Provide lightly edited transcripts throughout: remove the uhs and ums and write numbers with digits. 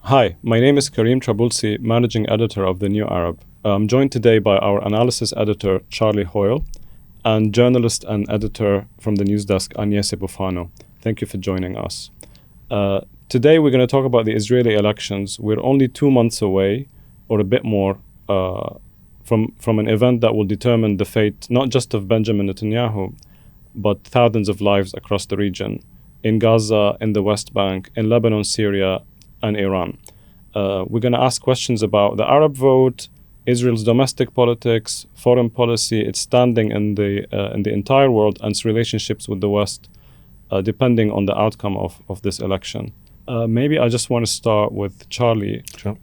Hi, my name is Karim Trabulsi, managing editor of The New Arab. I'm joined today by our analysis editor, Charlie Hoyle, and journalist and editor from the news desk, Agnese Bufano. Thank you for joining us. Today, we're going to talk about the Israeli elections. We're only 2 months away, or a bit more, from an event that will determine the fate not just of Benjamin Netanyahu, but thousands of lives across the region, in Gaza, in the West Bank, in Lebanon, Syria, and Iran. We're going to ask questions about the Arab vote, Israel's domestic politics, foreign policy, its standing in the entire world, and its relationships with the West, depending on the outcome of this election. Maybe I just want to start with Charlie. Sure.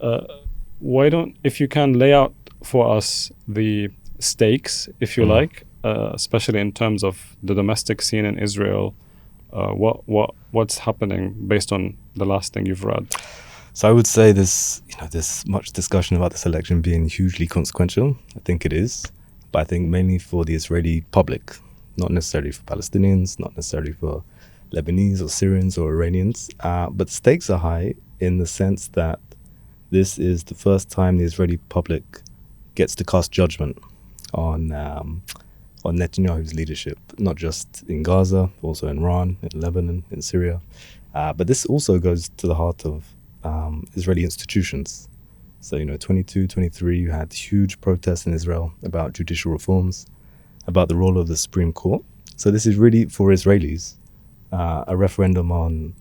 If you can lay out for us the stakes, if you like, especially in terms of the domestic scene in Israel, what's happening based on the last thing you've read? So I would say there's much discussion about this election being hugely consequential. I think it is, but I think mainly for the Israeli public, not necessarily for Palestinians, not necessarily for Lebanese or Syrians or Iranians. But the stakes are high in the sense that this is the first time the Israeli public gets to cast judgment on Netanyahu's leadership, not just in Gaza, also in Iran, in Lebanon, in Syria. But this also goes to the heart of Israeli institutions. So, 22, 23, you had huge protests in Israel about judicial reforms, about the role of the Supreme Court. So this is really, for Israelis, a referendum on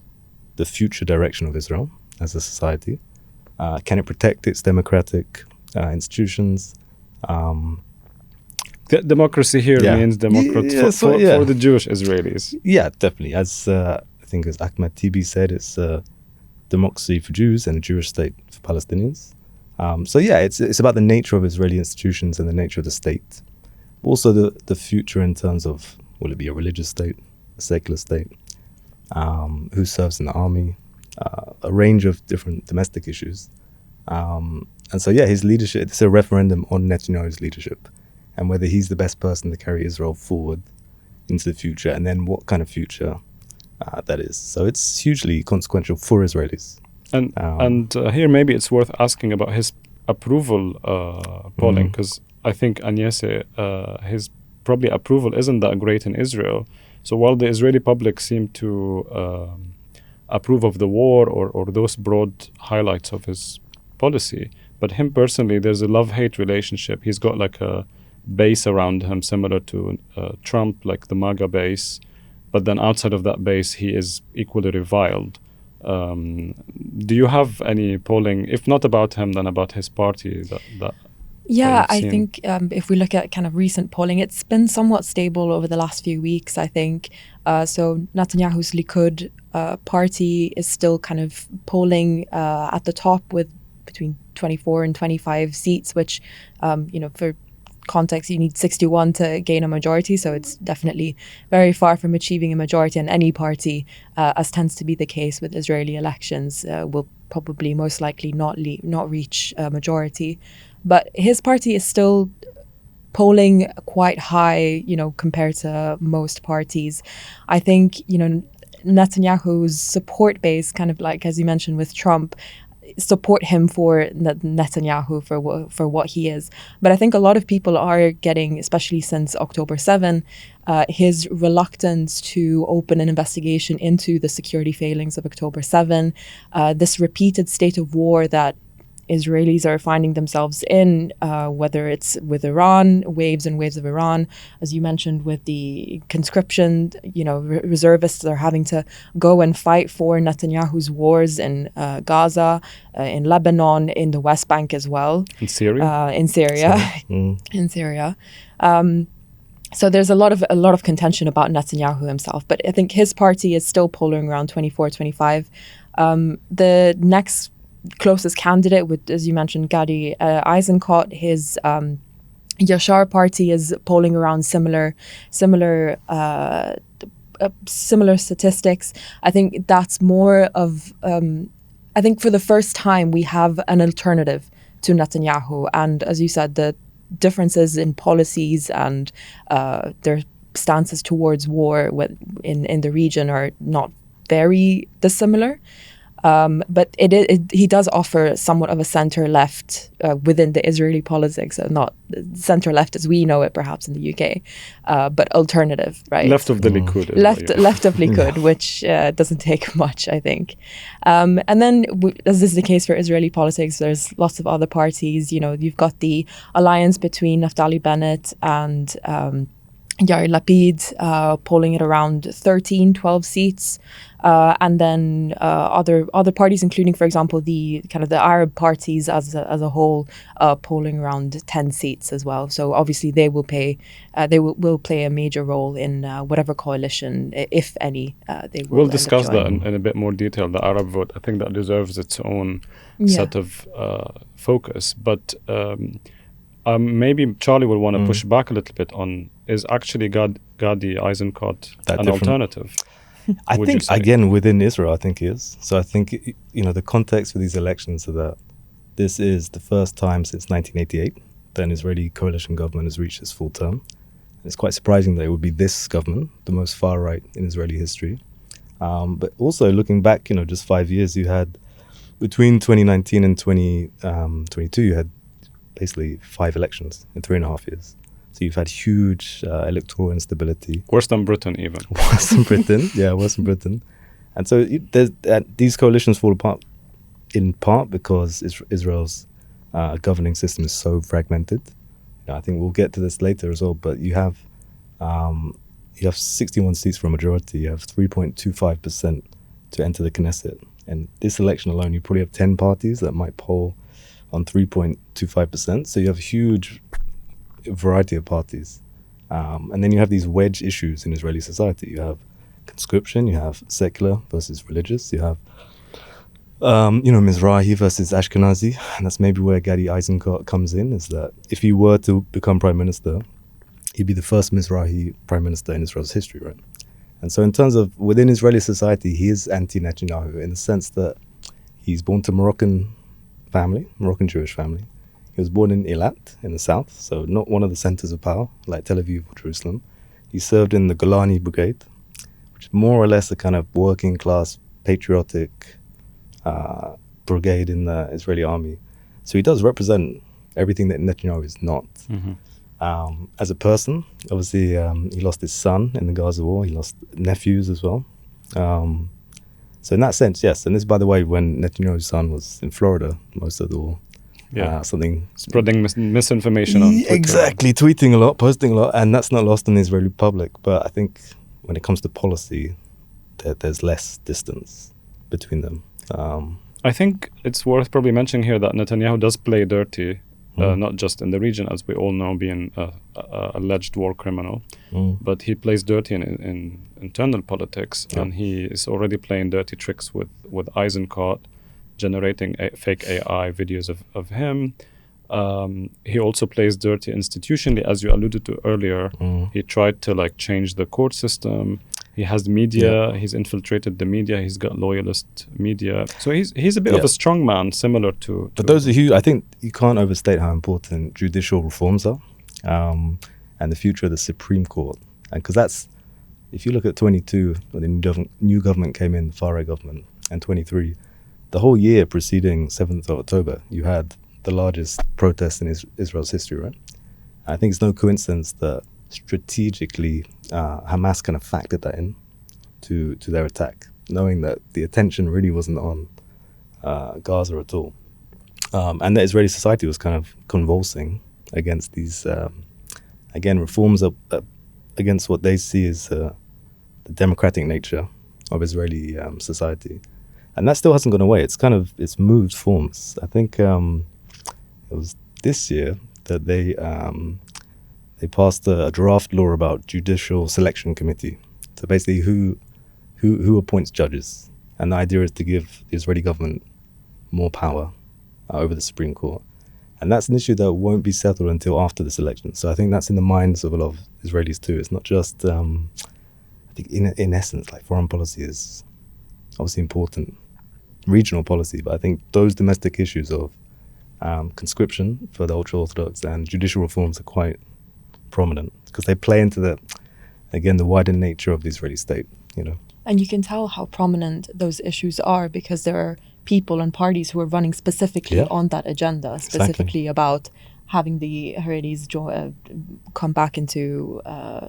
the future direction of Israel as a society. Can it protect its democratic institutions? Democracy here means democracy for the Jewish Israelis. Yeah, definitely. As I think as Ahmed Tibi said, it's a democracy for Jews and a Jewish state for Palestinians. It's about the nature of Israeli institutions and the nature of the state. Also the future in terms of, will it be a religious state, a secular state, who serves in the army, a range of different domestic issues. His leadership, it's a referendum on Netanyahu's leadership and whether he's the best person to carry Israel forward into the future, and then what kind of future that is. So it's hugely consequential for Israelis. And here maybe it's worth asking about his approval polling, because I think Agnese, his probably approval isn't that great in Israel. So while the Israeli public seem to approve of the war or those broad highlights of his policy, but him personally, there's a love-hate relationship. He's got like a base around him similar to Trump, like the MAGA base, but then outside of that base, he is equally reviled. Do you have any polling, if not about him, then about his party? Yeah, I think if we look at kind of recent polling, it's been somewhat stable over the last few weeks, I think. So Netanyahu's Likud party is still kind of polling at the top with between 24 and 25 seats, which, for context, you need 61 to gain a majority. So it's definitely very far from achieving a majority. And any party, as tends to be the case with Israeli elections, will probably most likely not reach a majority. But his party is still polling quite high, compared to most parties. I think, Netanyahu's support base, kind of like, as you mentioned with Trump, support him for Netanyahu for what he is. But I think a lot of people are getting, especially since October 7, his reluctance to open an investigation into the security failings of October 7, this repeated state of war that Israelis are finding themselves in, whether it's with Iran, waves and waves of Iran, as you mentioned, with the conscription, reservists are having to go and fight for Netanyahu's wars in Gaza, in Lebanon, in the West Bank as well. In Syria? In Syria. So there's a lot of contention about Netanyahu himself, but I think his party is still polling around 24, 25. The next closest candidate, with, as you mentioned, Gadi Eisenkot, his Yashar party is polling around similar statistics. I think that's more of I think for the first time we have an alternative to Netanyahu, and as you said, the differences in policies and their stances towards war in the region are not very dissimilar. But he does offer somewhat of a center-left within the Israeli politics, not center-left as we know it perhaps in the UK, but alternative, right? Left of the Likud. Left of Likud, which doesn't take much, I think. And then, as is the case for Israeli politics, there's lots of other parties. You've got the alliance between Naftali Bennett and Yair Lapid, polling at around 12 seats. And then other parties, including, for example, the Arab parties as a whole, polling around 10 seats as well. So obviously they will play a major role in whatever coalition, if any, they will. We'll discuss that in a bit more detail. The Arab vote, I think that deserves its own set of focus. But maybe Charlie will want to push back a little bit on, is actually Gadi Eisenkot an alternative? I think, again, within Israel, I think he is. So I think, the context for these elections are that this is the first time since 1988 that an Israeli coalition government has reached its full term. And it's quite surprising that it would be this government, the most far right in Israeli history. But also looking back, just 5 years, you had, between 2019 and 2022, you had basically 5 elections in 3.5 years. So you've had huge electoral instability. Worse than Britain, even. Worse than Britain, worse than Britain. And so these coalitions fall apart in part because Israel's governing system is so fragmented. I think we'll get to this later as well, but you have 61 seats for a majority. You have 3.25% to enter the Knesset. And this election alone, you probably have 10 parties that might poll on 3.25%. So you have a huge variety of parties. And then you have these wedge issues in Israeli society. You have conscription, you have secular versus religious, you have Mizrahi versus Ashkenazi. And that's maybe where Gadi Eisenkot comes in, is that if he were to become prime minister, he'd be the first Mizrahi prime minister in Israel's history, right? And so in terms of within Israeli society, he is anti-Netanyahu in the sense that he's born to Moroccan Jewish family. He was born in Eilat in the south, so not one of the centers of power like Tel Aviv or Jerusalem. He served in the Golani Brigade, which is more or less a kind of working class, patriotic brigade in the Israeli army. So he does represent everything that Netanyahu is not. Mm-hmm. As a person, obviously, he lost his son in the Gaza war. He lost nephews as well. So in that sense, yes. And this, by the way, when Netanyahu's son was in Florida most of the war. Spreading misinformation on Twitter. Exactly, tweeting a lot, posting a lot, and that's not lost in the Israeli public. But I think when it comes to policy, there's less distance between them. I think it's worth probably mentioning here that Netanyahu does play dirty, not just in the region, as we all know, being an alleged war criminal, but he plays dirty in internal politics, and he is already playing dirty tricks with Eisenkot, generating fake AI videos of him. He also plays dirty institutionally, as you alluded to earlier. He tried to change the court system. He has media. He's infiltrated the media. He's got loyalist media. So he's a bit of a strong man, similar to. But those are huge. I think you can't overstate how important judicial reforms are, and the future of the Supreme Court. And because that's, if you look at 22, when the new government came in, the far-right government, and 23. The whole year preceding 7th of October, you had the largest protest in Israel's history, right? I think it's no coincidence that strategically Hamas kind of factored that in to their attack, knowing that the attention really wasn't on Gaza at all. And that Israeli society was kind of convulsing against these, reforms against what they see as the democratic nature of Israeli society. And that still hasn't gone away. It's moved forms. I think it was this year that they passed a draft law about judicial selection committee. So basically, who appoints judges? And the idea is to give the Israeli government more power over the Supreme Court. And that's an issue that won't be settled until after this election. So I think that's in the minds of a lot of Israelis too. It's not just, I think in essence, foreign policy is obviously important, regional policy, but I think those domestic issues of conscription for the ultra-Orthodox and judicial reforms are quite prominent because they play into the wider nature of the Israeli state, And you can tell how prominent those issues are because there are people and parties who are running specifically on that agenda, specifically about having the Haredis come back into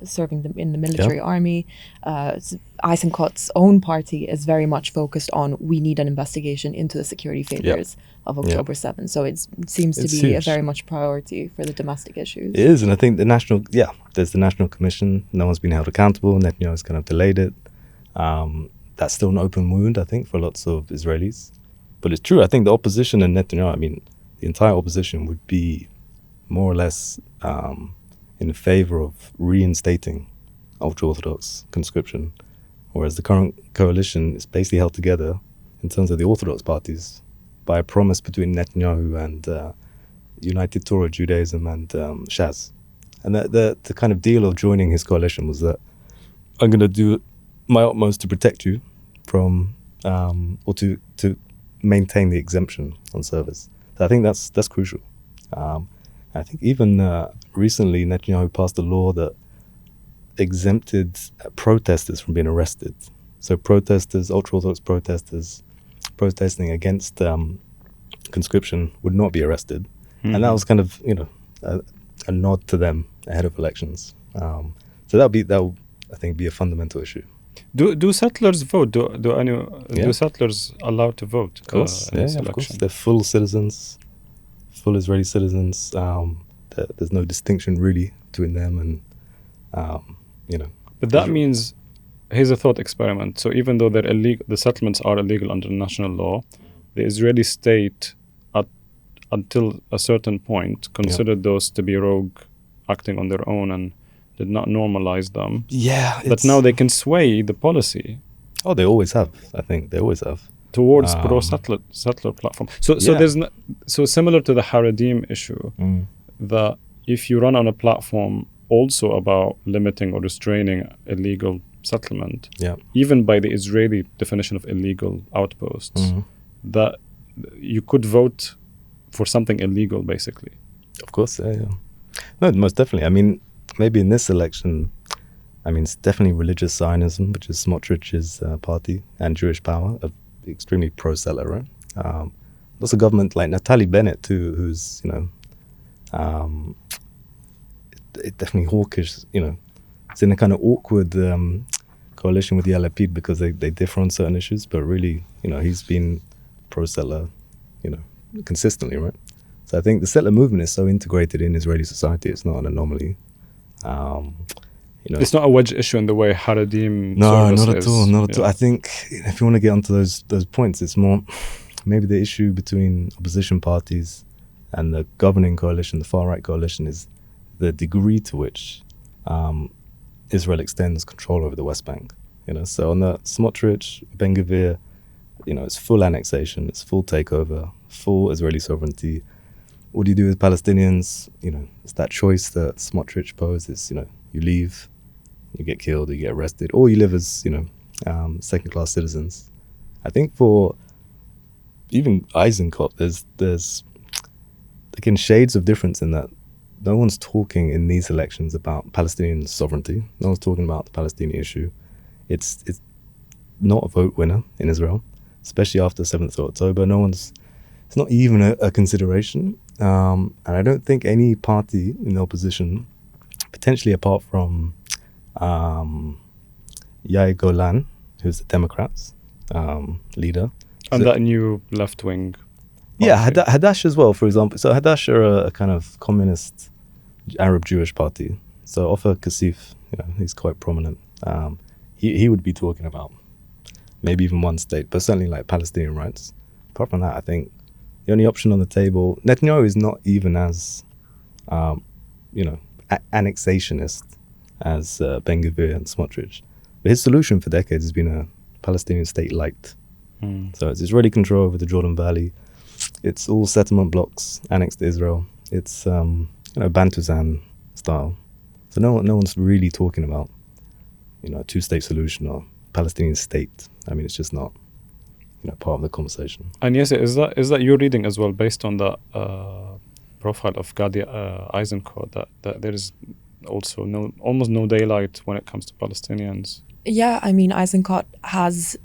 serving them in the military army. Eisenkot's own party is very much focused on we need an investigation into the security failures of October 7. So it seems to be huge. A very much priority for the domestic issues. It is, and I think there's the National Commission. No one's been held accountable. Netanyahu's kind of delayed it. That's still an open wound, I think, for lots of Israelis. But it's true, I think the opposition and Netanyahu, the entire opposition would be more or less in favor of reinstating ultra-Orthodox conscription, whereas the current coalition is basically held together in terms of the Orthodox parties by a promise between Netanyahu and United Torah Judaism and Shas. And the kind of deal of joining his coalition was that I'm going to do my utmost to protect you from, or to maintain the exemption on service. So I think that's crucial. I think even recently Netanyahu passed a law that exempted protesters from being arrested. So protesters, ultra-Orthodox protesters protesting against conscription would not be arrested. And that was kind of, a nod to them ahead of elections. So that'll I think be a fundamental issue. Do settlers vote? Do settlers allowed to vote? Of course, of course. They're full citizens, full Israeli citizens. There's no distinction really between them and, But that means, here's a thought experiment. So even though they're illegal, the settlements are illegal under national law, the Israeli state, until a certain point, considered those to be rogue, acting on their own, and did not normalize them. Yeah. But now they can sway the policy. Oh, they always have. I think they always have. Towards pro-settler platform. So there's so similar to the Haredim issue, that if you run on a platform also about limiting or restraining illegal settlement, even by the Israeli definition of illegal outposts, that you could vote for something illegal, basically. Of course, yeah. No, most definitely. Maybe in this election, it's definitely religious Zionism, which is Smotrich's party, and Jewish Power, extremely pro-settler, right? Also government like Naftali Bennett too, who's, definitely hawkish, it's in a kind of awkward coalition with Yair Lapid because they differ on certain issues, but really, he's been pro-settler, consistently, right? So I think the settler movement is so integrated in Israeli society, it's not an anomaly. It's not a wedge issue in the way Haredim not at all. I think if you want to get onto those points, it's more maybe the issue between opposition parties and the governing coalition, the far-right coalition, is the degree to which Israel extends control over the West Bank. So on the Smotrich, Ben Gvir, it's full annexation, it's full takeover, full Israeli sovereignty. What do you do with Palestinians? It's that choice that Smotrich poses. You leave, you get killed, you get arrested, or you live as, second-class citizens. I think for even Eisenkot, there's again shades of difference in that no one's talking in these elections about Palestinian sovereignty. No one's talking about the Palestinian issue. It's not a vote winner in Israel, especially after 7th of October. It's not even a consideration. And I don't think any party in the opposition, potentially apart from Yair Golan, who's the Democrats leader. And that new left-wing party. Yeah, Hadash as well, for example. So Hadash are a kind of communist Arab Jewish party. So Ofer Kasif, he's quite prominent. He would be talking about maybe even one state, but certainly like Palestinian rights. Apart from that, I think the only option on the table, Netanyahu is not even as, annexationist as Ben Gvir and Smotrich. But his solution for decades has been a Palestinian state light. So it's Israeli control over the Jordan Valley. It's all settlement blocks annexed to Israel. It's Bantuzan style. So no one's really talking about a two-state solution or Palestinian state. It's just not part of the conversation. And yes, is that your reading as well, based on the profile of Gadi Eisenkot, that there is also almost no daylight when it comes to Palestinians? Yeah, I mean, Eisenkot has,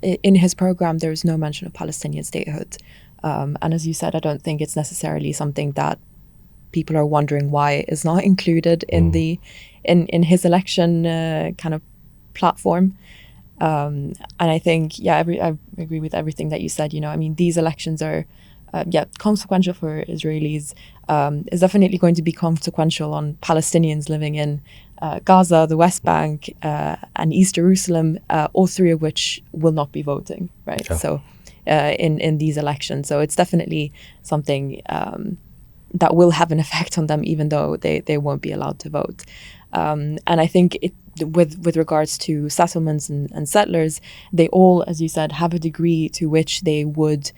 in his program, there is no mention of Palestinian statehood. And as you said, I don't think it's necessarily something that people are wondering why is not included in the in his election kind of platform. And I think, yeah, I agree with everything that you said. I mean, these elections are, consequential for Israelis. Is definitely going to be consequential on Palestinians living in Gaza, the West Bank, and East Jerusalem, all three of which will not be voting, right? Yeah. So in these elections. So it's definitely something that will have an effect on them, even though they won't be allowed to vote. And I think with regards to settlements and settlers, they all, as you said, have a degree to which they would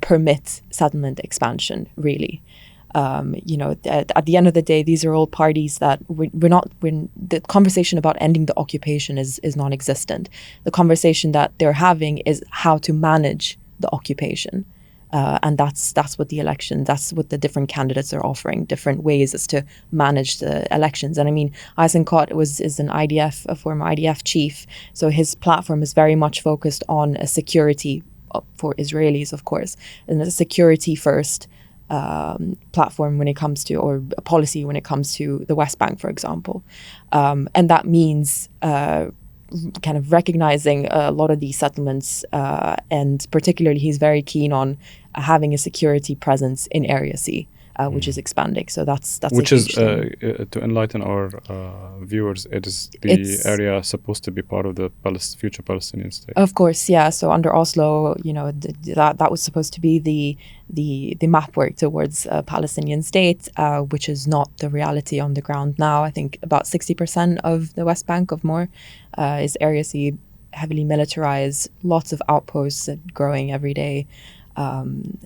permit settlement expansion, really. At the end of the day, these are all parties that the conversation about ending the occupation is non-existent. The conversation that they're having is how to manage the occupation. And that's what that's what the different candidates are offering, different ways as to manage the elections. And I mean, Eisenkot is a former IDF chief, so his platform is very much focused on a security for Israelis, of course, and a security first platform when it comes to, or a policy when it comes to the West Bank, for example. And that means kind of recognizing a lot of these settlements, and particularly he's very keen on having a security presence in Area C, which is expanding. So that's which is to enlighten our viewers, it's area supposed to be part of the future Palestinian state. Of course, yeah. So under Oslo, that was supposed to be the map work towards a Palestinian state, which is not the reality on the ground now. I think about 60% of the West Bank of more is Area C, heavily militarized, lots of outposts growing every day.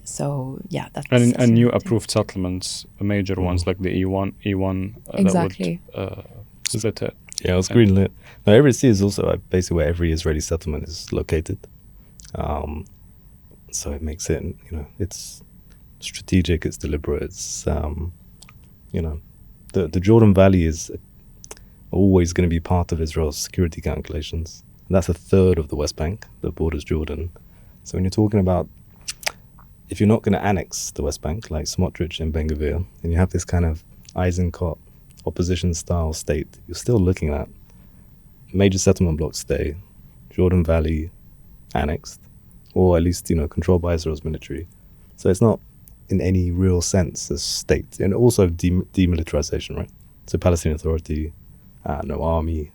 So yeah, that's and new approved settlements, major ones like the E1 exactly that would split it. Yeah, it's greenlit. Now, Area C is also basically where every Israeli settlement is located. So it makes it, it's strategic, it's deliberate, it's, the Jordan Valley is always going to be part of Israel's security calculations. And that's a third of the West Bank that borders Jordan. So when you're talking about, if you're not going to annex the West Bank, like Smotrich and Ben Gvir, and you have this kind of Eisenkot opposition-style state, you're still looking at major settlement blocks stay, Jordan Valley annexed, or at least, controlled by Israel's military. So it's not in any real sense a state. And also demilitarization, right? So Palestinian Authority, no army,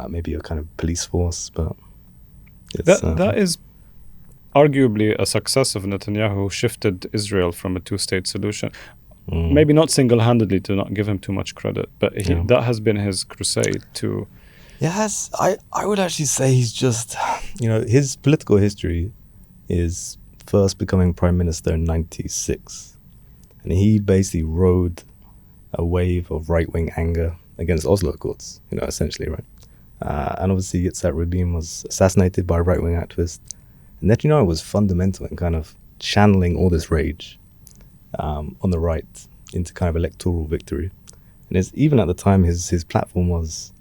maybe a kind of police force, but that is arguably a success of Netanyahu, who shifted Israel from a two-state solution. Maybe not single-handedly, to not give him too much credit, but that has been his crusade to... Yes, I would actually say he's just, his political history is first becoming prime minister in 96. And he basically rode a wave of right-wing anger against Oslo Accords, essentially, right? And obviously Yitzhak Rabin was assassinated by a right-wing activist. And Netanyahu was fundamental in kind of channeling all this rage on the right into kind of electoral victory. And even at the time, his platform was,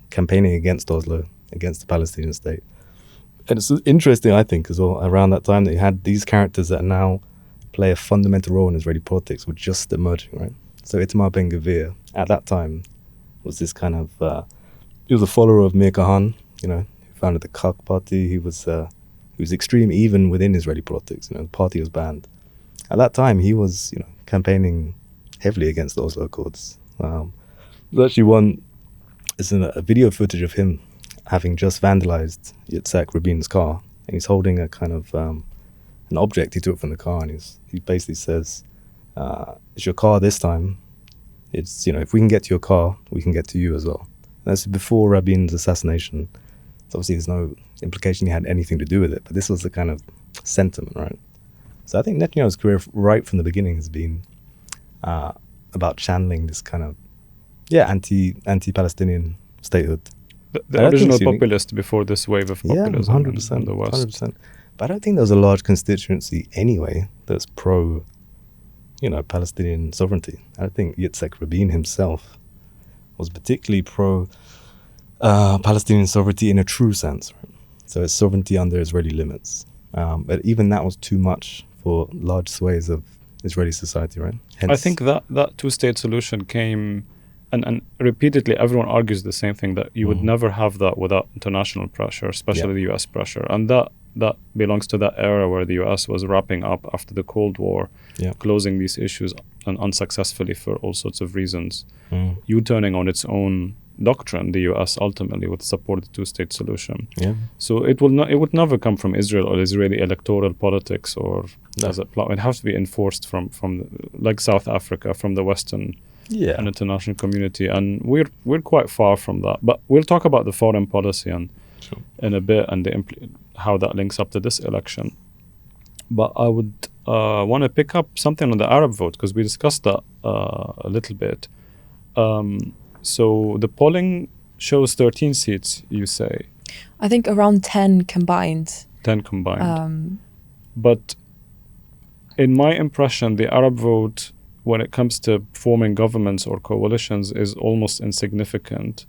campaigning against Oslo, against the Palestinian state. And it's interesting, I think, as well, around that time that you had these characters that now play a fundamental role in Israeli politics were just emerging, right? So Itamar Ben Gvir, at that time, was this kind of, he was a follower of Mir Kahan, who founded the Kak party. He was extreme even within Israeli politics. The party was banned. At that time, he was, campaigning heavily against the Oslo Accords. There's actually it's a video footage of him having just vandalized Yitzhak Rabin's car, and he's holding a kind of an object he took from the car, and he basically says, "It's your car this time. It's if we can get to your car, we can get to you as well." And that's before Rabin's assassination. So obviously, there's no implication he had anything to do with it, but this was the kind of sentiment, right? So I think Netanyahu's career right from the beginning has been about channeling this kind of anti-Palestinian statehood. The original populist before this wave of populism 100%, in the West. 100%. But I don't think there was a large constituency anyway that's pro, Palestinian sovereignty. I don't think Yitzhak Rabin himself was particularly pro Palestinian sovereignty in a true sense, right? So it's sovereignty under Israeli limits. But even that was too much for large swathes of Israeli society, right? I think that two-state solution came, and repeatedly everyone argues the same thing, that you would never have that without international pressure, especially the US pressure. And that belongs to that era where the US was wrapping up after the Cold War, closing these issues and unsuccessfully for all sorts of reasons. U-turning on its own doctrine, the US ultimately would support the two-state solution. So it would never come from Israel or Israeli electoral politics or as a plot. It has to be enforced from like South Africa, from the Western and international community, and we're quite far from that. But we'll talk about the foreign policy in a bit and how that links up to this election. But I would want to pick up something on the Arab vote, because we discussed that a little bit. So the polling shows 13 seats, you say? I think around 10 combined. 10 combined. But in my impression, the Arab vote, when it comes to forming governments or coalitions, is almost insignificant.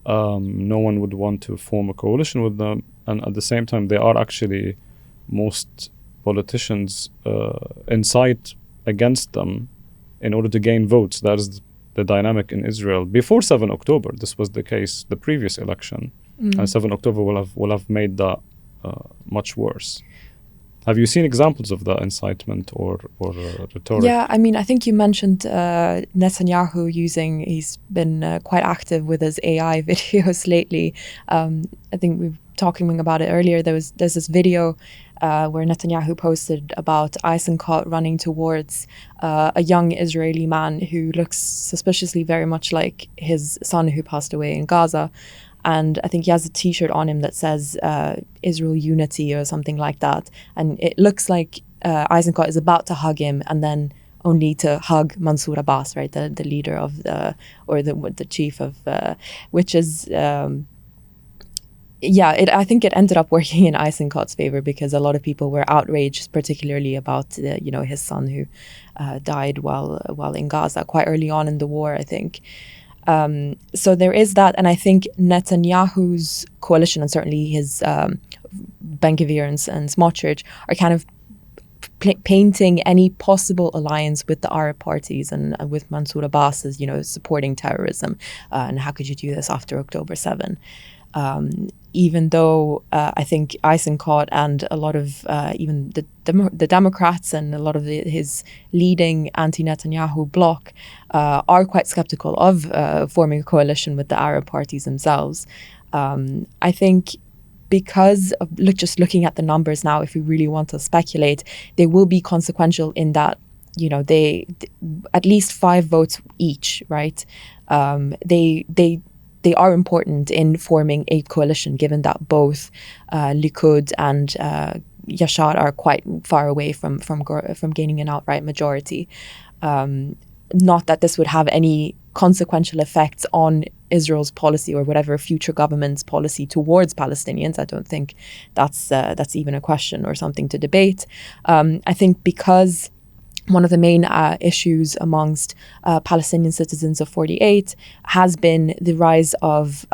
No one would want to form a coalition with them. And at the same time, they are actually, most politicians incite against them in order to gain votes. That is the dynamic in Israel. Before 7 October, this was the case, the previous election. And 7 October will have made that much worse. Have you seen examples of that incitement or rhetoric? Yeah, I mean, I think you mentioned Netanyahu he's been quite active with his AI videos lately. I think we were talking about it earlier. There's this video where Netanyahu posted about Eisenkot running towards a young Israeli man who looks suspiciously very much like his son who passed away in Gaza. And I think he has a T-shirt on him that says Israel Unity or something like that. And it looks like Eisenkot is about to hug him, and then only to hug Mansour Abbas, right, the leader of the chief of, which is, I think it ended up working in Eisenkot's favor, because a lot of people were outraged, particularly about his son who died while in Gaza quite early on in the war, I think. So there is that, and I think Netanyahu's coalition, and certainly his Ben-Gvir and Smotrich, are kind of painting any possible alliance with the Arab parties and with Mansour Abbas as, supporting terrorism. And how could you do this after October 7? Even though I think Eisenkot and a lot of even the Democrats and a lot of his leading anti-Netanyahu bloc are quite skeptical of forming a coalition with the Arab parties themselves. I think because of just looking at the numbers now, if we really want to speculate, they will be consequential in that, they at least 5 votes each, right? They are important in forming a coalition, given that both Likud and Yashar are quite far away from gaining an outright majority. Not that this would have any consequential effects on Israel's policy or whatever future government's policy towards Palestinians. I don't think that's even a question or something to debate. I think because one of the main issues amongst Palestinian citizens of 48 has been the rise of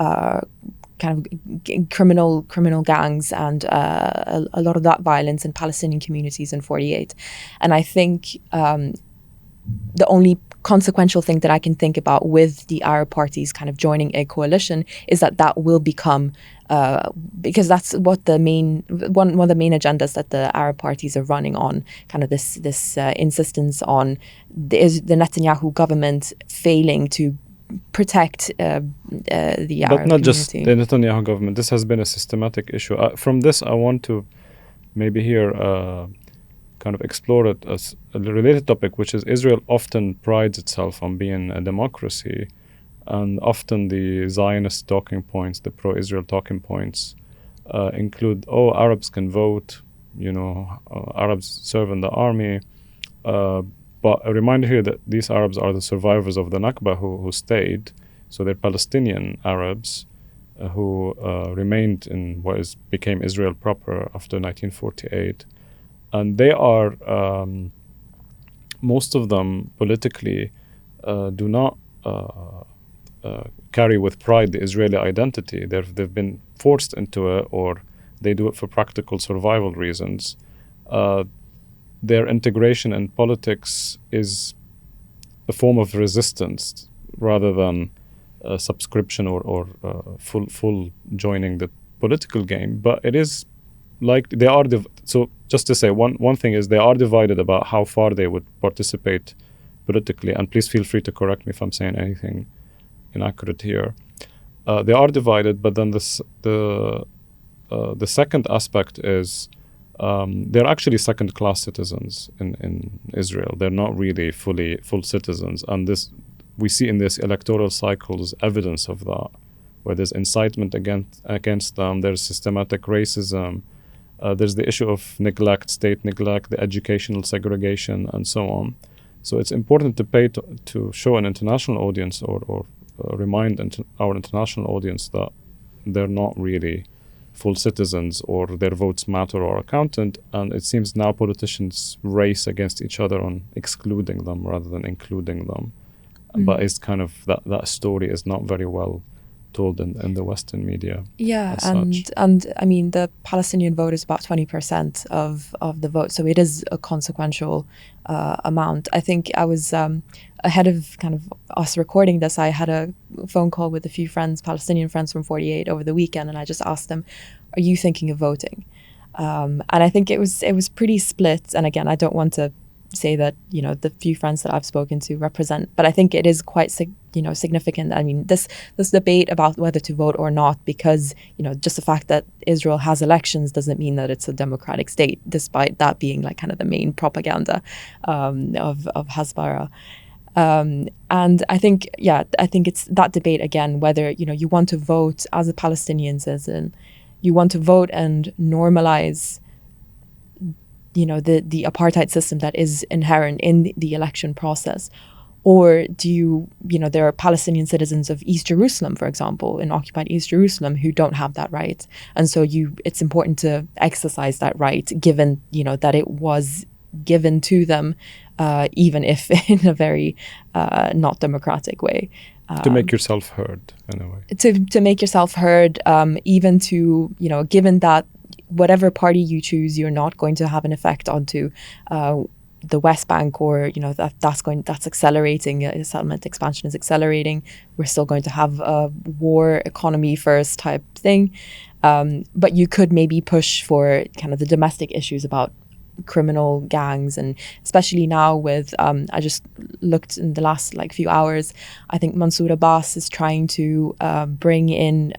kind of criminal gangs and a lot of that violence in Palestinian communities in 48. And I think the only consequential thing that I can think about with the Arab parties kind of joining a coalition is that will become because that's what one of the main agendas that the Arab parties are running on, kind of this insistence on the Netanyahu government failing to protect the Arab community. But not just the Netanyahu government. This has been a systematic issue. From this, I want to maybe here kind of explore it as a related topic, which is Israel often prides itself on being a democracy. And often the Zionist talking points, the pro-Israel talking points, include, Arabs can vote, Arabs serve in the army. But a reminder here that these Arabs are the survivors of the Nakba who stayed. So they're Palestinian Arabs who remained in what became Israel proper after 1948. And they are, most of them politically, do not carry with pride the Israeli identity. They've been forced into it, or they do it for practical survival reasons. Their integration in politics is a form of resistance rather than a subscription or full joining the political game. But it is like they are. So just to say, one thing is they are divided about how far they would participate politically. And please feel free to correct me if I'm saying anything inaccurate here. They are divided, but then the second aspect is they're actually second-class citizens in Israel. They're not really full citizens, and we see in this electoral cycles evidence of that, where there's incitement against them. There's systematic racism. There's the issue of state neglect, the educational segregation, and so on. So it's important to show an international audience or remind our international audience that they're not really full citizens, or their votes matter or are counted. And it seems now politicians race against each other on excluding them rather than including them. But it's kind of that story is not very well told in the Western media. Yeah, and I mean, the Palestinian vote is about 20% of the vote, so it is a consequential amount. I think I was ahead of kind of us recording this, I had a phone call with a few friends, Palestinian friends from 48 over the weekend, and I just asked them, "Are you thinking of voting?" And I think it was pretty split. And again, I don't want to say that, you know, the few friends that I've spoken to represent, but I think it is quite significant. I mean, this debate about whether to vote or not, because, you know, just the fact that Israel has elections doesn't mean that it's a democratic state, despite that being like kind of the main propaganda of Hasbara. And I think it's that debate again, whether, you know, you want to vote as a Palestinian citizen, you want to vote and normalize, you know, the apartheid system that is inherent in the election process, or do you know, there are Palestinian citizens of East Jerusalem, for example, in occupied East Jerusalem, who don't have that right, and so it's important to exercise that right, given, you know, that it was given to them, even if in a very not democratic way. To make yourself heard, in a way. To make yourself heard, even to, you know, given that whatever party you choose, you're not going to have an effect onto the West Bank, or, you know, that's accelerating. Settlement expansion is accelerating. We're still going to have a war economy first type thing, but you could maybe push for kind of the domestic issues about criminal gangs, and especially now with I just looked in the last few hours, I think Mansour Abbas is trying to bring in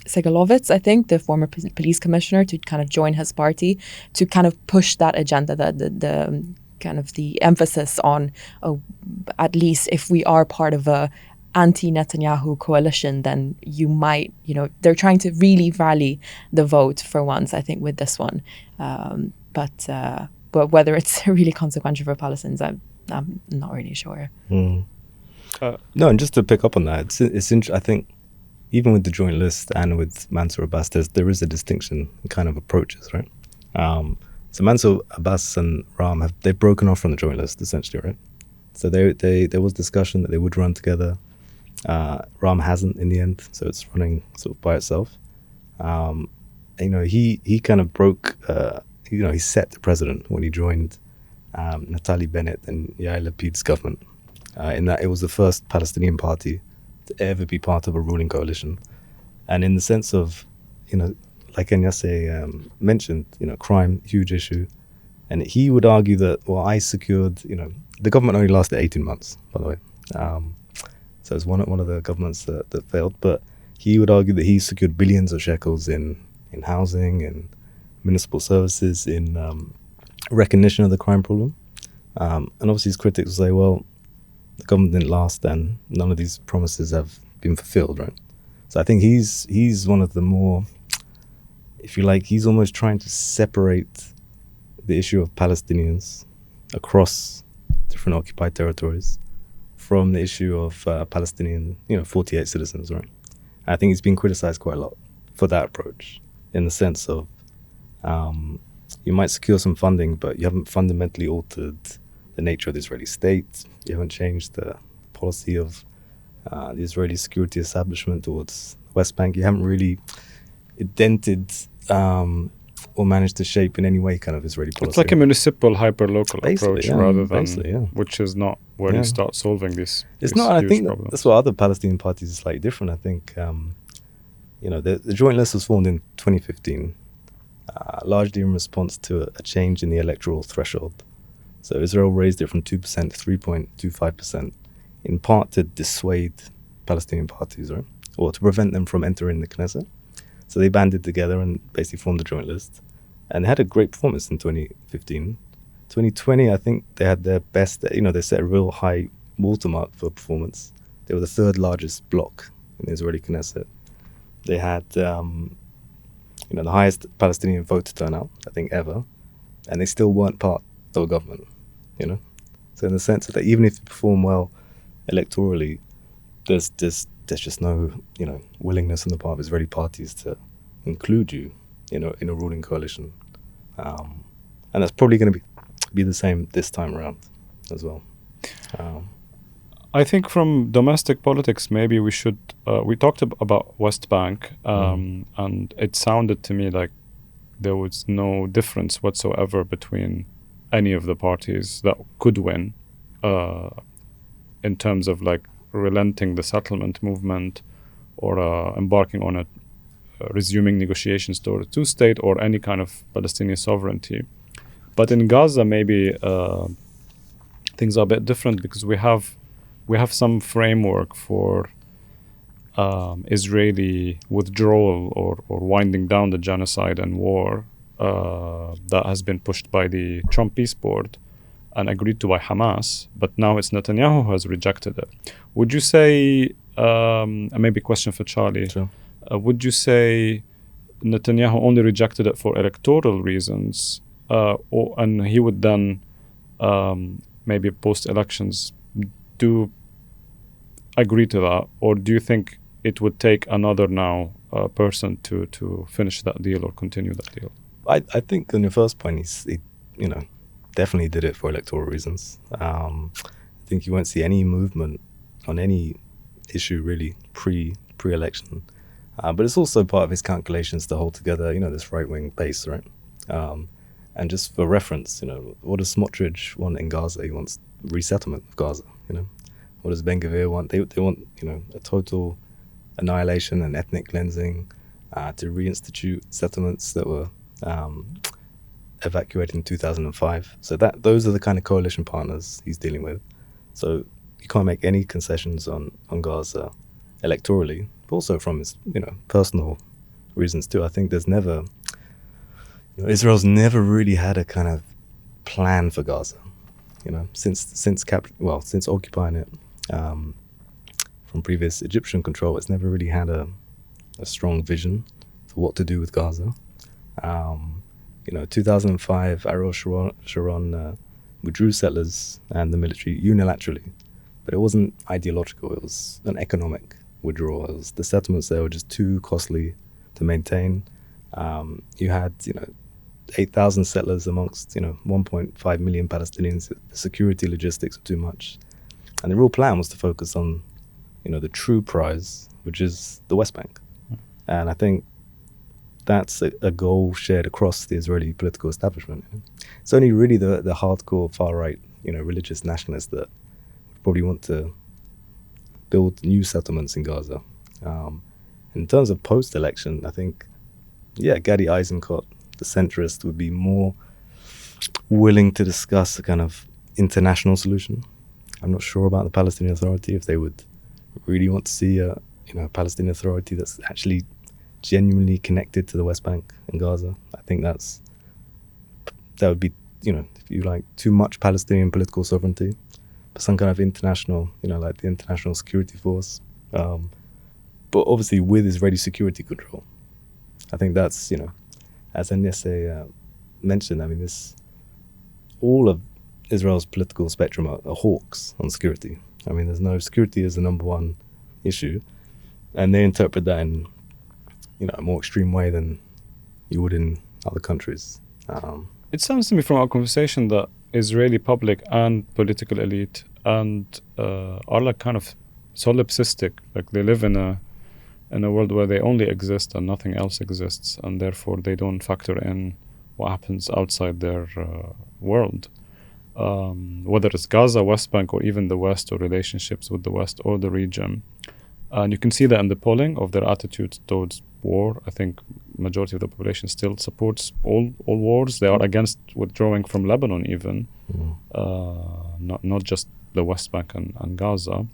Segalovitz, I think, the former police commissioner, to kind of join his party, to kind of push that agenda, that the kind of the emphasis on, at least if we are part of a anti-Netanyahu coalition, then you might, you know, they're trying to really rally the vote for once, I think, with this one. But whether it's really consequential for Palestinians, I'm not really sure. No, and just to pick up on that, it's I think even with the joint list and with Mansour Abbas, there is a distinction in kind of approaches, right? So Mansour Abbas and Ram they've broken off from the joint list essentially, right? So there was discussion that they would run together. Ram hasn't in the end, so it's running sort of by itself. You know, he kind of broke. You know, he set the precedent when he joined Naftali Bennett and Yair Lapid's government, in that it was the first Palestinian party to ever be part of a ruling coalition. And in the sense of, you know, like Enyase mentioned, you know, crime, huge issue. And he would argue that, well, I secured, you know, the government only lasted 18 months, by the way. So it's one of the governments that failed. But he would argue that he secured billions of shekels in housing and municipal services, in recognition of the crime problem. And obviously his critics will say, well, the government didn't last and none of these promises have been fulfilled, right? So I think he's one of the more, if you like, he's almost trying to separate the issue of Palestinians across different occupied territories from the issue of Palestinian, you know, 48 citizens, right? I think he's been criticized quite a lot for that approach, in the sense of you might secure some funding, but you haven't fundamentally altered the nature of the Israeli state. You haven't changed the policy of the Israeli security establishment towards West Bank. You haven't really indented or managed to shape in any way kind of Israeli policy. It's like a municipal, hyper-local approach rather than, yeah. which is not where you start solving these It's not, and I think problems. that's why other Palestinian parties are slightly different. I think, the Joint List was formed in 2015, largely in response to a change in the electoral threshold. So Israel raised it from 2% to 3.25%, in part to dissuade Palestinian parties, right? Or to prevent them from entering the Knesset. So they banded together and basically formed the Joint List. And they had a great performance in 2015. 2020, I think they had their best, they set a real high watermark for performance. They were the third largest bloc in the Israeli Knesset. They had, the highest Palestinian voter turnout, I think, ever. And they still weren't part of a government, So in the sense that even if you perform well electorally, there's just no, willingness on the part of Israeli parties to include you, in a ruling coalition. And that's probably going to be the same this time around as well. I think from domestic politics, maybe we should, we talked about West Bank, and it sounded to me like there was no difference whatsoever between any of the parties that could win in terms of like relenting the settlement movement or embarking on a resuming negotiations toward a two-state or any kind of Palestinian sovereignty. But in Gaza, maybe things are a bit different because we have some framework for Israeli withdrawal or winding down the genocide and war that has been pushed by the Trump Peace Board and agreed to by Hamas, but now it's Netanyahu who has rejected it. Would you say, maybe a question for Charlie, Sure. Would you say Netanyahu only rejected it for electoral reasons, and he would then maybe post-elections do agree to that, or do you think it would take another person to finish that deal or continue that deal? I think on your first point, he definitely did it for electoral reasons. I think you won't see any movement on any issue really pre-election. But it's also part of his calculations to hold together, this right-wing base, right? And just for reference, what does Smotrich want in Gaza? He wants resettlement of Gaza, What does Ben Gvir want? They want, a total annihilation and ethnic cleansing, to reinstitute settlements that were evacuated in 2005. So those are the kind of coalition partners he's dealing with. So you can't make any concessions on Gaza electorally, but also from his, personal reasons too. I think there's never, Israel's never really had a kind of plan for Gaza, since occupying it from previous Egyptian control. It's never really had a strong vision for what to do with Gaza. 2005, Ariel Sharon withdrew settlers and the military unilaterally, but it wasn't ideological. It was an economic withdrawal. It was the settlements there were just too costly to maintain. You had, 8,000 settlers amongst, 1.5 million Palestinians. The security logistics were too much. And the real plan was to focus on, the true prize, which is the West Bank. And I think that's a goal shared across the Israeli political establishment. It's only really the hardcore far-right, religious nationalists that would probably want to build new settlements in Gaza. In terms of post-election, I think, Gadi Eisenkot, the centrist, would be more willing to discuss a kind of international solution. I'm not sure about the Palestinian Authority, if they would really want to see a Palestinian Authority that's actually genuinely connected to the West Bank and Gaza. I think that would be, if you like, too much Palestinian political sovereignty, but some kind of international, like the International Security Force, but obviously with Israeli security control. I think that's, as Agnese mentioned, all of Israel's political spectrum are hawks on security. There's no security as the number one issue, and they interpret that in a more extreme way than you would in other countries. It sounds to me from our conversation that Israeli public and political elite and are like kind of solipsistic, like they live in a world where they only exist and nothing else exists, and therefore they don't factor in what happens outside their world, whether it's Gaza, West Bank, or even the West, or relationships with the West or the region. And you can see that in the polling of their attitudes towards war. I think majority of the population still supports all wars. They are against withdrawing from Lebanon even, not just the West Bank and Gaza.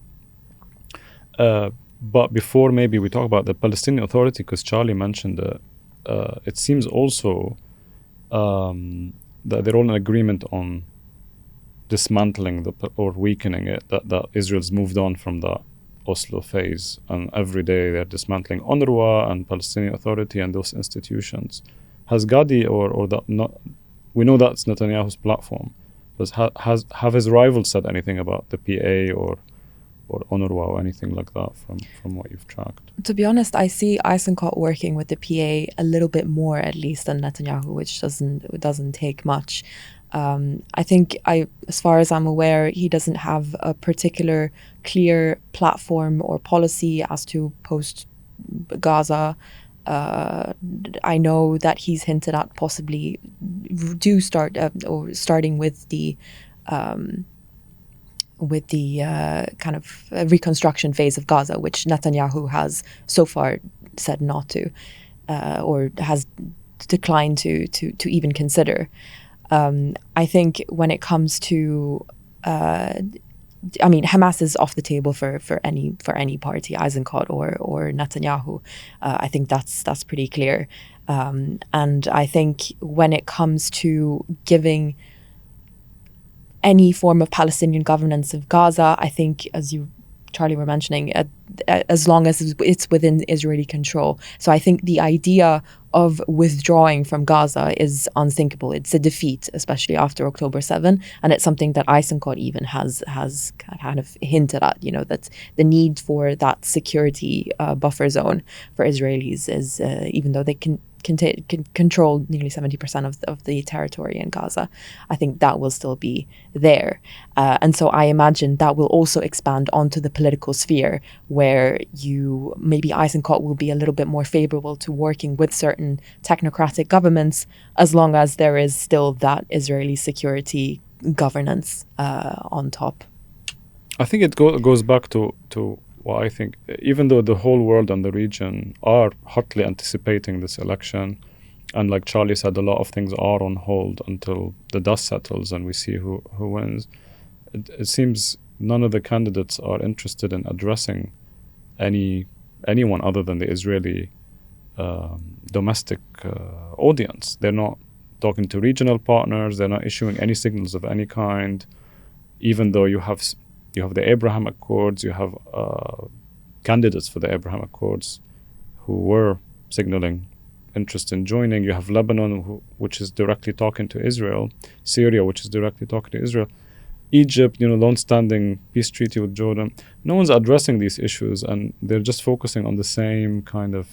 But before maybe we talk about the Palestinian Authority, because Charlie mentioned it, it seems also that they're all in agreement on dismantling or weakening it, that Israel's moved on from that Oslo phase, and every day they're dismantling UNRWA and Palestinian Authority and those institutions. Has Gadi or that not? We know that's Netanyahu's platform. Have his rivals said anything about the PA or UNRWA or anything like that from what you've tracked? To be honest, I see Eisenkot working with the PA a little bit more, at least, than Netanyahu, which doesn't take much. I think, as far as I'm aware, he doesn't have a particular clear platform or policy as to post-Gaza. I know that he's hinted at possibly starting with the kind of reconstruction phase of Gaza, which Netanyahu has so far said not to, or has declined to even consider. I think when it comes to, Hamas is off the table for any party, Eisenkot or Netanyahu. I think that's pretty clear. And I think when it comes to giving any form of Palestinian governance of Gaza, I think, as you, Charlie, were mentioning, as long as it's within Israeli control. So I think the idea of withdrawing from Gaza is unthinkable. It's a defeat, especially after October 7, and it's something that Eisenkot even has kind of hinted at, that the need for that security buffer zone for Israelis is, even though they can control nearly 70% of the territory in Gaza, I think that will still be there. And so I imagine that will also expand onto the political sphere, where maybe Eisenkot will be a little bit more favorable to working with certain technocratic governments, as long as there is still that Israeli security governance on top. I think it goes back to what I think, even though the whole world and the region are hotly anticipating this election, and like Charlie said, a lot of things are on hold until the dust settles and we see who wins. It seems none of the candidates are interested in addressing anyone other than the Israeli domestic audience. They're not talking to regional partners. They're not issuing any signals of any kind, even though you have the Abraham Accords, you have candidates for the Abraham Accords who were signaling interest in joining. You have Lebanon, which is directly talking to Israel, Syria, which is directly talking to Israel, Egypt, long-standing peace treaty with Jordan. No one's addressing these issues, and they're just focusing on the same kind of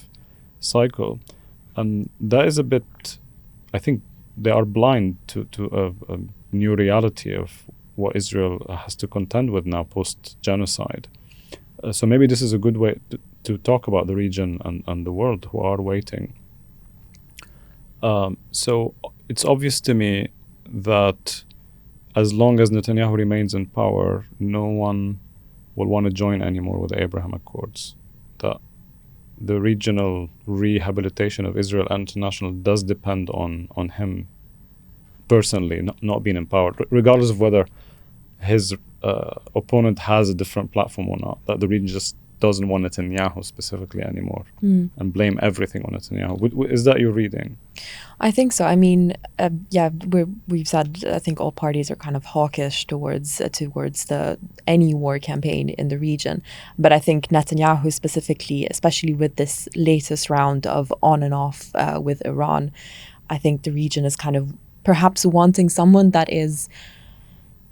cycle. And that is a bit, I think they are blind to a new reality of what Israel has to contend with now post-genocide. So maybe this is a good way to talk about the region and the world who are waiting. So it's obvious to me that as long as Netanyahu remains in power, no one will want to join anymore with the Abraham Accords. That the regional rehabilitation of Israel and international does depend on him personally, not being empowered, regardless of whether his opponent has a different platform or not. That the region just doesn't want Netanyahu specifically anymore and blame everything on Netanyahu. Is that your reading? I think so. We've said, I think all parties are kind of hawkish towards any war campaign in the region. But I think Netanyahu specifically, especially with this latest round of on and off with Iran, I think the region is kind of perhaps wanting someone that is,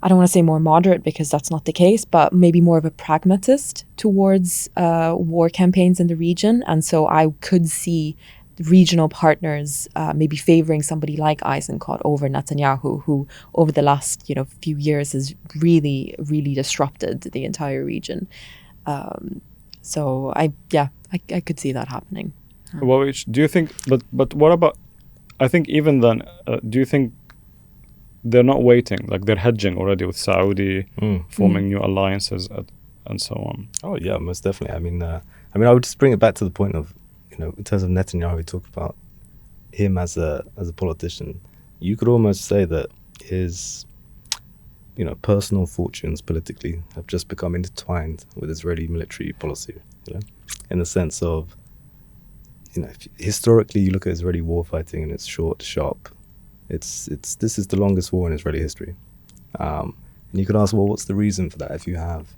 I don't want to say more moderate because that's not the case, but maybe more of a pragmatist towards war campaigns in the region. And so I could see regional partners maybe favoring somebody like Eisenkot over Netanyahu, who over the last few years has really, really disrupted the entire region. So I could see that happening. Well, do you think? But what about? I think even then, do you think they're not waiting? Like they're hedging already with Saudi, forming new alliances and so on. Oh yeah, most definitely. I mean, I would just bring it back to the point of, in terms of Netanyahu, we talked about him as a politician. You could almost say that his, personal fortunes politically have just become intertwined with Israeli military policy. In the sense of, historically you look at Israeli war fighting and it's short, sharp. This is the longest war in Israeli history. And you could ask, well, what's the reason for that? If you have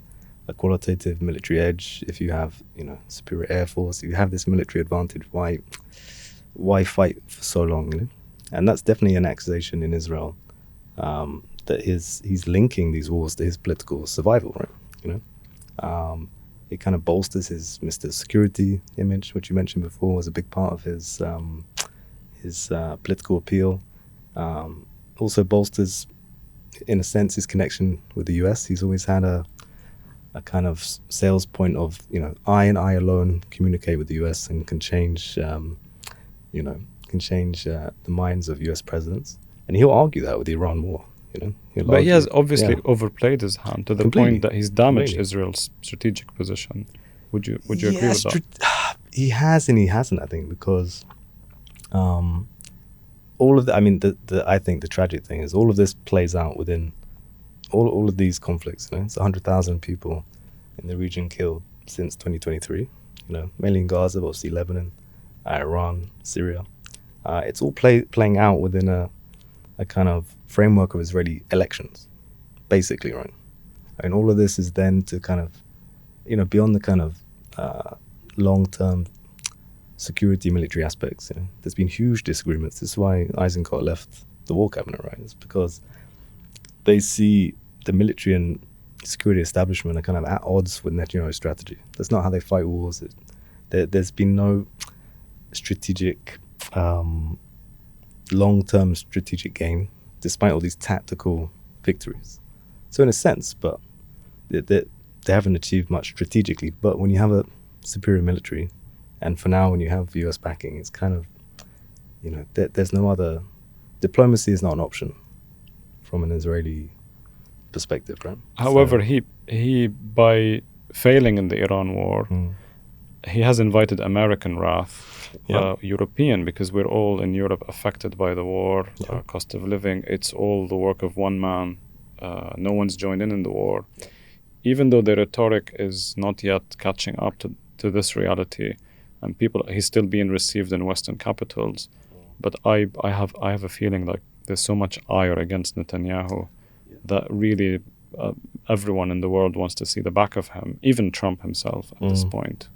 a qualitative military edge, if you have, superior air force, if you have this military advantage, why fight for so long? And that's definitely an accusation in Israel, that he's linking these wars to his political survival, right? It kind of bolsters his Mr. Security image, which you mentioned before was a big part of his political appeal. Also bolsters, in a sense, his connection with the US. He's always had a kind of sales point of, I and I alone communicate with the US and can change, the minds of US presidents. And he'll argue that with the Iran war, But he has obviously overplayed his hand to the Completely. point that he's damaged Israel's strategic position. Would you agree with that? He has and he hasn't, I think, because all of the, I think the tragic thing is all of this plays out within all of these conflicts. It's 100,000 people in the region killed since 2023. Mainly in Gaza, but obviously Lebanon, Iran, Syria. It's all playing out within a kind of framework of Israeli elections, basically, right? And all of this is then to kind of, beyond the kind of long-term security military aspects. There's been huge disagreements. This is why Eisenkot left the war cabinet, right? It's because they see the military and security establishment are kind of at odds with Netanyahu's strategy. That's not how they fight wars. There's been no strategic, long-term strategic gain, despite all these tactical victories. So in a sense, but they haven't achieved much strategically. But when you have a superior military, and for now when you have US backing, it's kind of, there's no other, diplomacy is not an option from an Israeli perspective, right? However, he by failing in the Iran war, he has invited American wrath, European, because we're all in Europe affected by the war, cost of living. It's all the work of one man. No one's joined in the war. Even though the rhetoric is not yet catching up to this reality, and he's still being received in Western capitals. But I have a feeling like there's so much ire against Netanyahu that really everyone in the world wants to see the back of him, even Trump himself at this point.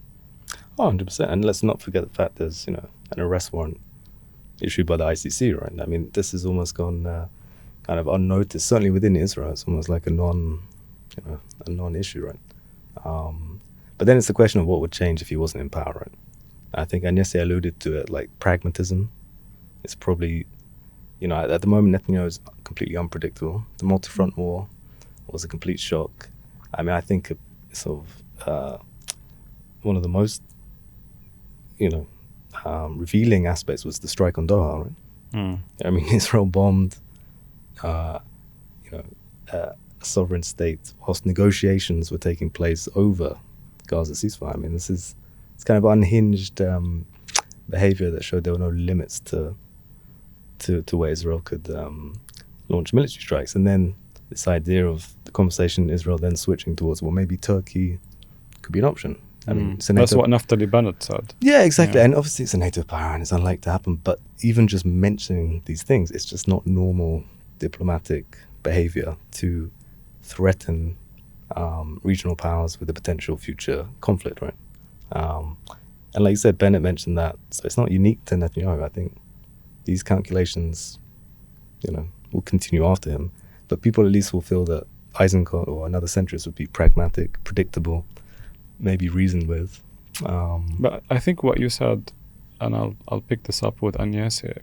Oh, 100%. And let's not forget the fact there's, an arrest warrant issued by the ICC, right? I mean, this has almost gone kind of unnoticed. Certainly within Israel, it's almost like a non-issue, right? But then it's the question of what would change if he wasn't in power, right? I think Agnese alluded to it, like pragmatism. It's probably, at the moment, Netanyahu is completely unpredictable. The multi-front war was a complete shock. I mean, I think sort of one of the most, revealing aspects was the strike on Doha, right? I mean, Israel bombed, a sovereign state whilst negotiations were taking place over Gaza ceasefire. I mean, it's kind of unhinged behavior that showed there were no limits to where Israel could launch military strikes. And then this idea of the conversation in Israel then switching towards, well, maybe Turkey could be an option. I mean, that's what Naftali Bennett said. Yeah, exactly. Yeah. And obviously it's a NATO power and it's unlikely to happen. But even just mentioning these things, it's just not normal diplomatic behavior to threaten regional powers with a potential future conflict, right? And like you said, Bennett mentioned that. So it's not unique to Netanyahu. I think these calculations, will continue after him. But people at least will feel that Eisenkot or another centrist would be pragmatic, predictable, maybe reasoned with. But I think what you said, and I'll pick this up with Agnese,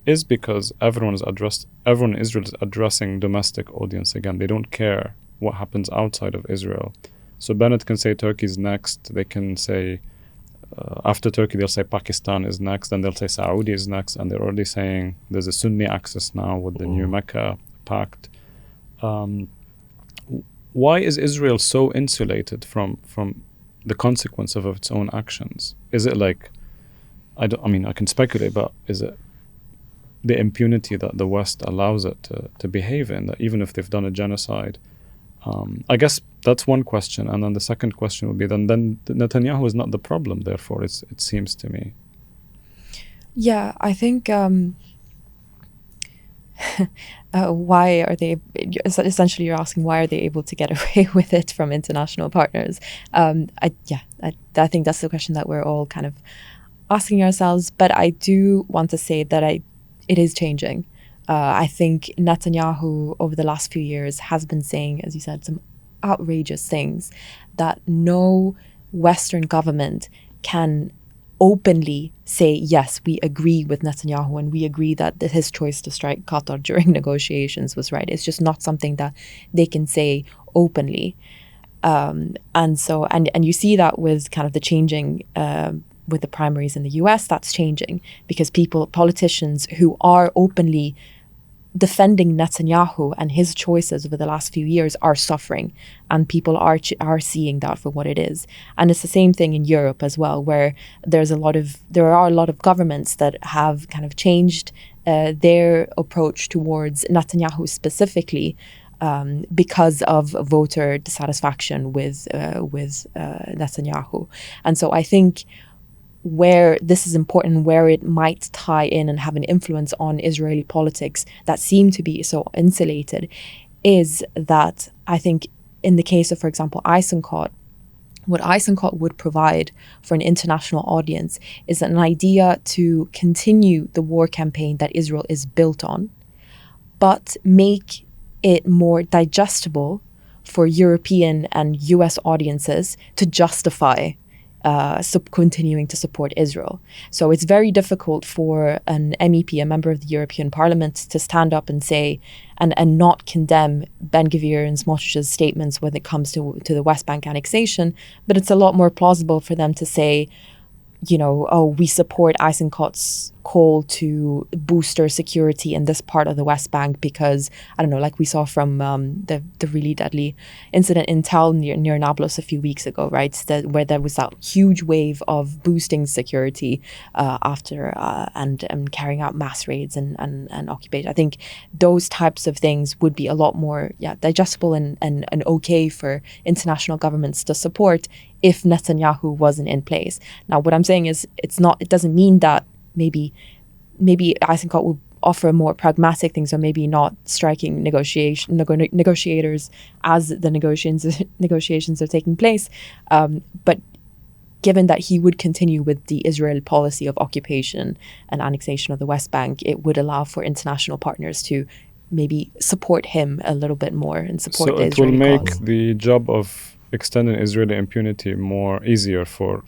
is because everyone in Israel is addressing domestic audience again. They don't care what happens outside of Israel. So Bennett can say Turkey's next. They can say, after Turkey, they'll say Pakistan is next, and they'll say Saudi is next, and they're already saying there's a Sunni axis now with the new Mecca pact. Why is Israel so insulated from the consequence of its own actions? Is it like, I can speculate, but is it the impunity that the West allows it to behave in, that even if they've done a genocide? I guess that's one question. And then the second question would be, then Netanyahu is not the problem, therefore, it seems to me. Yeah, I think why are they, essentially you're asking why are they able to get away with it from international partners? I think that's the question that we're all kind of asking ourselves. But I do want to say that it is changing. I think Netanyahu over the last few years has been saying, as you said, some outrageous things that no Western government can openly say, yes, we agree with Netanyahu and we agree that his choice to strike Qatar during negotiations was right. It's just not something that they can say openly. And you see that with kind of the changing with the primaries in the US, that's changing because politicians who are openly defending Netanyahu and his choices over the last few years are suffering, and people are seeing that for what it is. And it's the same thing in Europe as well, where there are a lot of governments that have kind of changed their approach towards Netanyahu specifically because of voter dissatisfaction with Netanyahu. And so I think where this is important, where it might tie in and have an influence on Israeli politics that seem to be so insulated, is that I think in the case of, for example, Eisenkot, what Eisenkot would provide for an international audience is an idea to continue the war campaign that Israel is built on, but make it more digestible for European and US audiences to justify continuing to support Israel. So it's very difficult for an MEP, a member of the European Parliament, to stand up and say and not condemn Ben-Gvir and Smotrich's statements when it comes to the West Bank annexation. But it's a lot more plausible for them to say, we support Eisenkot's call to booster security in this part of the West Bank because, I don't know, like we saw from the really deadly incident in Tel near Nablus a few weeks ago, right? Where there was that huge wave of boosting security after and carrying out mass raids and occupation. I think those types of things would be a lot more digestible and okay for international governments to support if Netanyahu wasn't in place. Now, what I'm saying is it doesn't mean that maybe Eisenkot will offer more pragmatic things, or maybe not striking negotiators as the negotiations are taking place. But given that he would continue with the Israel policy of occupation and annexation of the West Bank, it would allow for international partners to maybe support him a little bit more and support the Israeli cause. So it will make the job of extending Israeli impunity more easier for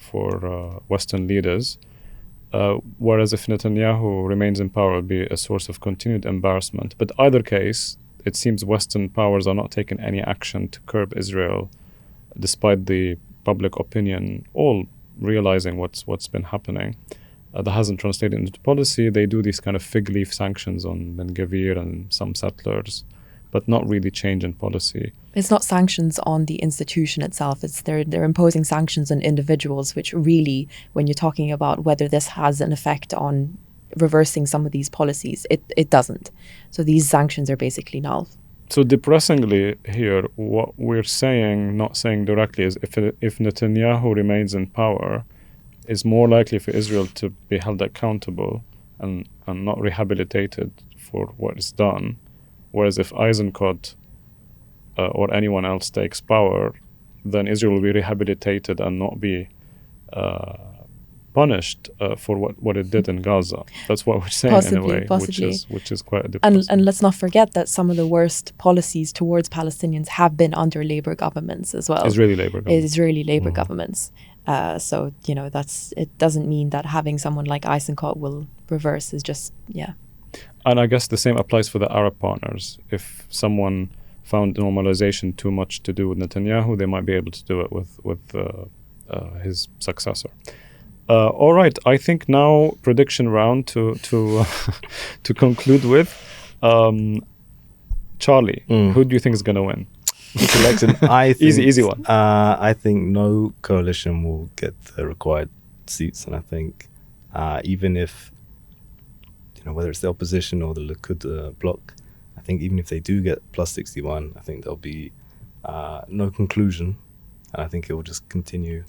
Western leaders. Whereas if Netanyahu remains in power, it will be a source of continued embarrassment. But either case, it seems Western powers are not taking any action to curb Israel, despite the public opinion all realizing what's been happening. That hasn't translated into policy. They do these kind of fig leaf sanctions on Ben-Gvir and some settlers, but not really change in policy. It's not sanctions on the institution itself. It's they're imposing sanctions on individuals, which really, when you're talking about whether this has an effect on reversing some of these policies, it doesn't. So these sanctions are basically null. So depressingly here, what we're saying, not saying directly, is if Netanyahu remains in power, it's more likely for Israel to be held accountable and not rehabilitated for what is done. Whereas if Eisenkot or anyone else takes power, then Israel will be rehabilitated and not be punished for what it did in Gaza. That's what we're saying in a way, which is quite depressing. And let's not forget that some of the worst policies towards Palestinians have been under Labour governments as well. Israeli Labour governments. So, it doesn't mean that having someone like Eisenkot will reverse. Is just, And I guess the same applies for the Arab partners. If someone found normalization too much to do with Netanyahu, they might be able to do it with his successor. All right, I think now prediction round to to conclude with. Charlie, who do you think is going to win this election? I think, easy one. I think no coalition will get the required seats, and I think even if whether it's the opposition or the Likud bloc, I think even if they do get plus 61, I think there'll be no conclusion, and I think it will just continue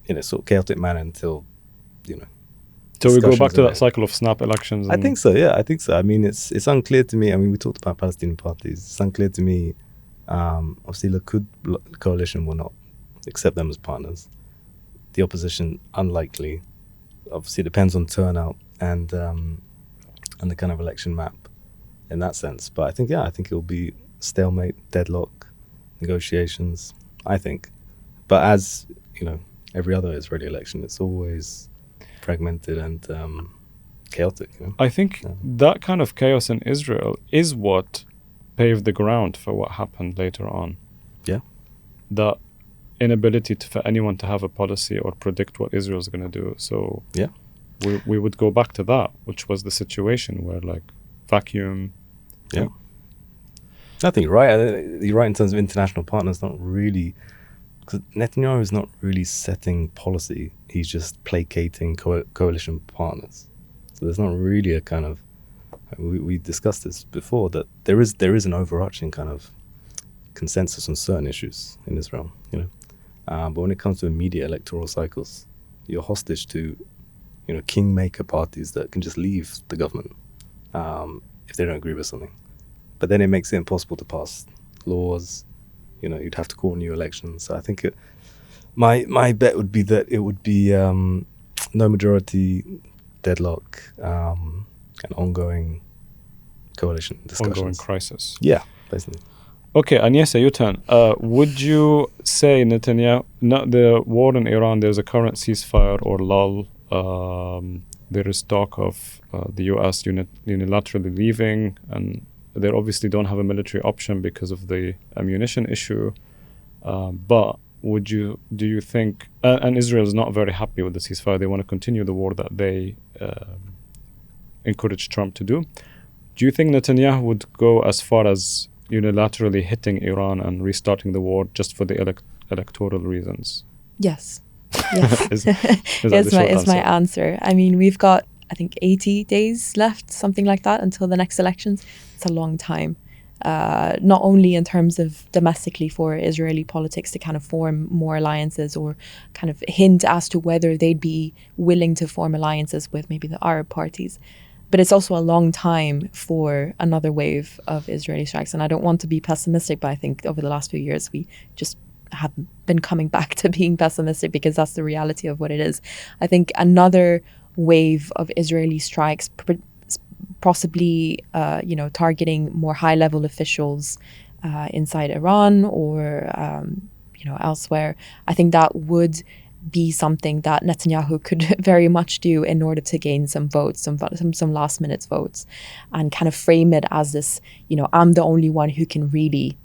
in a sort of chaotic manner until So we go back to that cycle of snap elections. I think so. Yeah, I think so. I mean, it's unclear to me. I mean, we talked about Palestinian parties. It's unclear to me. Obviously, Likud coalition will not accept them as partners. The opposition, unlikely. Obviously, it depends on turnout and the kind of election map in that sense. But I think it will be stalemate, deadlock, negotiations. I think, but as every other Israeli election, it's always fragmented and chaotic. I think that kind of chaos in Israel is what paved the ground for what happened later on. Yeah. That inability for anyone to have a policy or predict what Israel's going to do. So yeah, we would go back to that, which was the situation where vacuum. Yeah. I think you're right. You're right in terms of international partners. Not really, because Netanyahu is not really setting policy. He's just placating coalition partners. So there's not really a kind of. We discussed this before, that there is an overarching kind of consensus on certain issues in Israel. But when it comes to immediate electoral cycles, you're hostage to kingmaker parties that can just leave the government if they don't agree with something. But then it makes it impossible to pass laws. You'd have to call new elections. So I think my bet would be that it would be no majority, deadlock, and ongoing coalition discussions. Ongoing crisis. Yeah, basically. Okay, Agnese, your turn. Would you say Netanyahu, not the war in Iran, there's a current ceasefire or lull? There is talk of the U.S. unilaterally leaving, and they obviously don't have a military option because of the ammunition issue. But do you think, and Israel is not very happy with the ceasefire, they want to continue the war that they encouraged Trump to do. Do you think Netanyahu would go as far as unilaterally hitting Iran and restarting the war just for the electoral reasons? Yes. Yes. is my answer. I mean, we've got, I think, 80 days left, something like that, until the next elections. It's a long time. Not only in terms of domestically for Israeli politics to kind of form more alliances or kind of hint as to whether they'd be willing to form alliances with maybe the Arab parties, but it's also a long time for another wave of Israeli strikes. And I don't want to be pessimistic, but I think over the last few years, we just have been coming back to being pessimistic because that's the reality of what it is. I think another wave of Israeli strikes, possibly, targeting more high-level officials inside Iran or, elsewhere. I think that would be something that Netanyahu could very much do in order to gain some votes, some last-minute votes, and kind of frame it as this, I'm the only one who can really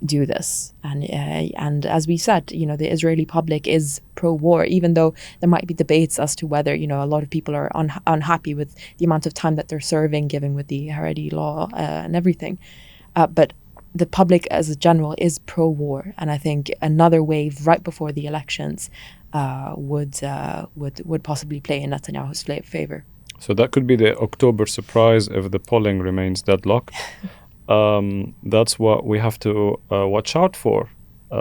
do this. And as we said, the Israeli public is pro-war, even though there might be debates as to whether, a lot of people are unhappy with the amount of time that they're serving, given with the Haredi law and everything. But the public as a general is pro-war. And I think another wave right before the elections would possibly play in Netanyahu's favor. So that could be the October surprise if the polling remains deadlocked. That's what we have to watch out for.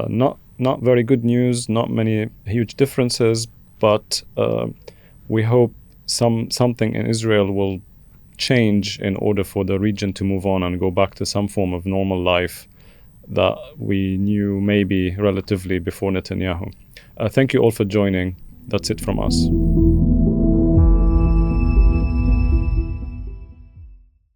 Not very good news, not many huge differences, but we hope something in Israel will change in order for the region to move on and go back to some form of normal life that we knew maybe relatively before Netanyahu. Thank you all for joining. That's it from us.